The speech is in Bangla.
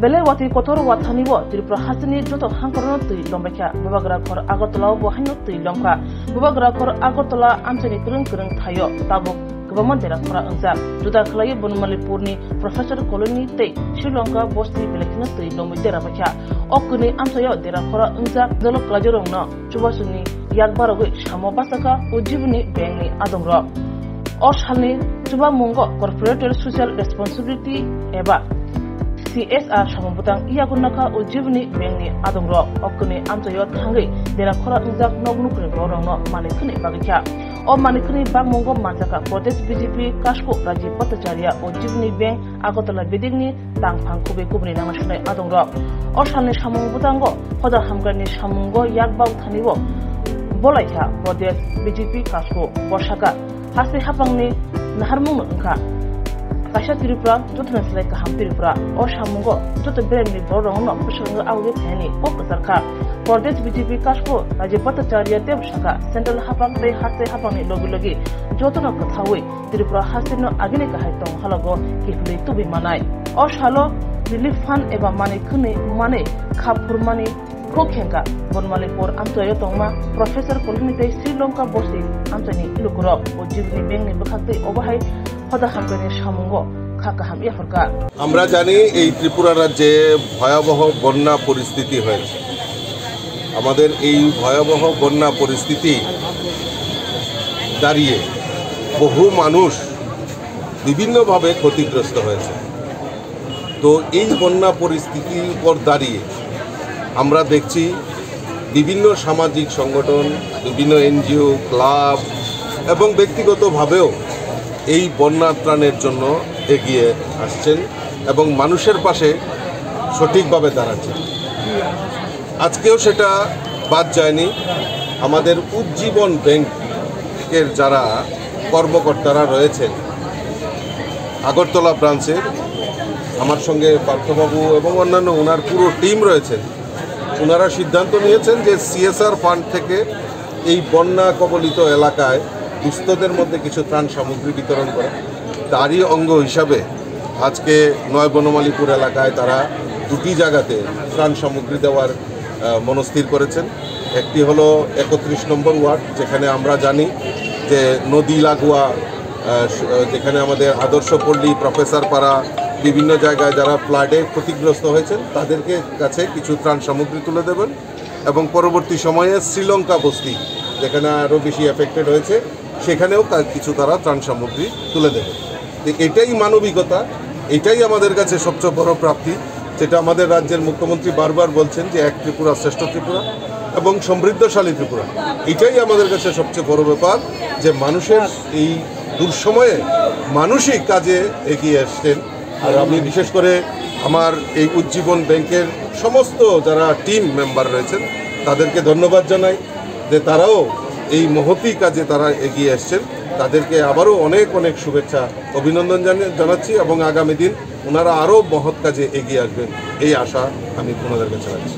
বেলে ওয়াতি কতর ওয়াথানিব ত্রিপুরা হাসিনি যত হাঙ্করণ তুই লম্বাইখা বুবাগ্রা ঘর আগরতলা বহাইন তুই লম্কা বুবাগ্রা ঘর আগরতলা আমসানি করং করং থাইও তাবুক गोबां देराखरा अंजाक जुदा खलाय बनमालीपुरनि प्रोफेसर कॉलोनी तै श्रीलंका बस्ति बेलेखना तै लमै देराबाखा अकनि आमसायाव देराखरा अंजाक जल क्लाजरंनो चुबासुनि याकबारगै सामो बासाका उज्जीवनी बैंकनि आदंर अ सालनि चुबा मंग कॉर्पोरेट सोशल रेस्पॉन्सिबिलिटी एबा CSR sambutan iyagunaka उज्जीवनी बैंकनि आदंर अकनि आमसायाव थांगै देराखरा अंजाक नगनुक्रे बरंनो मानिखनि बागैखा ओ मानिकनि बागमंग मानजाका प्रदेश बीजेपी काशको राजीव भट्टाचार्य उज्जीवनी बैंक आगरतला बिदिंनि तांफां कुबे कुबनि नामासनाय आदंर ओ सालनि सामुं बुतांग फदा हामगारनि सामुंग याकबाव थानिबो बलाइखा प्रदेश बीजेपी काशको बर्षाका हासे हापांनि नाहारमुंनो ओंखा काशा त्रिपुरा जतनस्लाय काहाम त्रिपुरा ओ सामुंग जत बेरेमनि बरंनो पुसंग आवगे थानि पक सरकार प्रदेश बीजेपी काशको राजीव भट्टाचार्य देवशाखा सेंट्रल हापां तै हासे हापांनि लगे लगे जतन कथावै त्रिपुरा हासेनो आगिनि गाहाय दं हालगो किफुलै तुबि मानाय ओ सालो रिलीफ फंड एबा माने खने माने खापुरमानि खोखेंगा बनमालीपुर आमसाय तंमा प्रोफेसर कॉलोनी तै श्रीलंका बस्ति आमसानि लुकुरब उज्जीवनी बैंकनि बखातै अबाहाय फदा हामगानि सामुंगो खाकाहाम याफरका আমরা জানি এই ত্রিপুরা রাজ্যে ভয়াবহ বন্যা পরিস্থিতি হয়েছে আমাদের এই ভয়াবহ বন্যা পরিস্থিতি দাঁড়িয়ে বহু মানুষ বিভিন্নভাবে ক্ষতিগ্রস্ত হয়েছে তো এই বন্যা পরিস্থিতির উপর দাঁড়িয়ে আমরা দেখছি বিভিন্ন সামাজিক সংগঠন বিভিন্ন এনজিও ক্লাব এবং ব্যক্তিগতভাবেও এই বন্যা ত্রাণের জন্য এগিয়ে আসছেন এবং মানুষের পাশে সঠিকভাবে দাঁড়াচ্ছেন আজকেও সেটা বাদ যায়নি আমাদের উজ্জীবন ব্যাংকের যারা কর্মকর্তারা রয়েছেন আগরতলা ব্রাঞ্চের আমার সঙ্গে পার্থবাবু এবং অন্যান্য ওনার পুরো টিম রয়েছেন ওনারা সিদ্ধান্ত নিয়েছেন যে CSR ফান্ড থেকে এই বন্যা কবলিত এলাকায় দুস্থদের মধ্যে কিছু ত্রাণ সামগ্রী বিতরণ করা তারই অঙ্গ হিসাবে আজকে নয় বনমালীপুর এলাকায় তারা দুটি জায়গাতে ত্রাণ সামগ্রী দেওয়ার মনস্থির করেছেন একটি হলো 31 নম্বর ওয়ার্ড যেখানে আমরা জানি যে নদী লাগোয়া যেখানে আমাদের আদর্শপল্লী প্রফেসর পাড়া বিভিন্ন জায়গায় যারা ফ্লাডে ক্ষতিগ্রস্ত হয়েছেন তাদেরকে কাছে কিছু ত্রাণ সামগ্রী তুলে দেবেন এবং পরবর্তী সময়ে শ্রীলঙ্কা বস্তি যেখানে আরও বেশি এফেক্টেড হয়েছে সেখানেও কিছু তারা ত্রাণ সামগ্রী তুলে দেবে এটাই মানবিকতা এটাই আমাদের কাছে সবচেয়ে বড় প্রাপ্তি যেটা আমাদের রাজ্যের মুখ্যমন্ত্রী বারবার বলছেন যে এক ত্রিপুরা শ্রেষ্ঠ ত্রিপুরা এবং সমৃদ্ধশালী ত্রিপুরা এটাই আমাদের কাছে সবচেয়ে বড় ব্যাপার যে মানুষের এই দুঃসময়ে মানসিক কাজে এগিয়ে আসছেন আর আমি বিশেষ করে আমার এই উজ্জীবন ব্যাংকের সমস্ত যারা টিম মেম্বার রয়েছেন তাদেরকে ধন্যবাদ জানাই যে তারাও এই মহতি কাজে তারা এগিয়ে আসছেন তাদেরকে আবারও অনেক অনেক শুভেচ্ছা অভিনন্দন জানাচ্ছি এবং আগামী দিন ওনারা আরও মহৎ কাজে এগিয়ে আসবেন এই আশা আমি ওনাদের কাছে রাখছি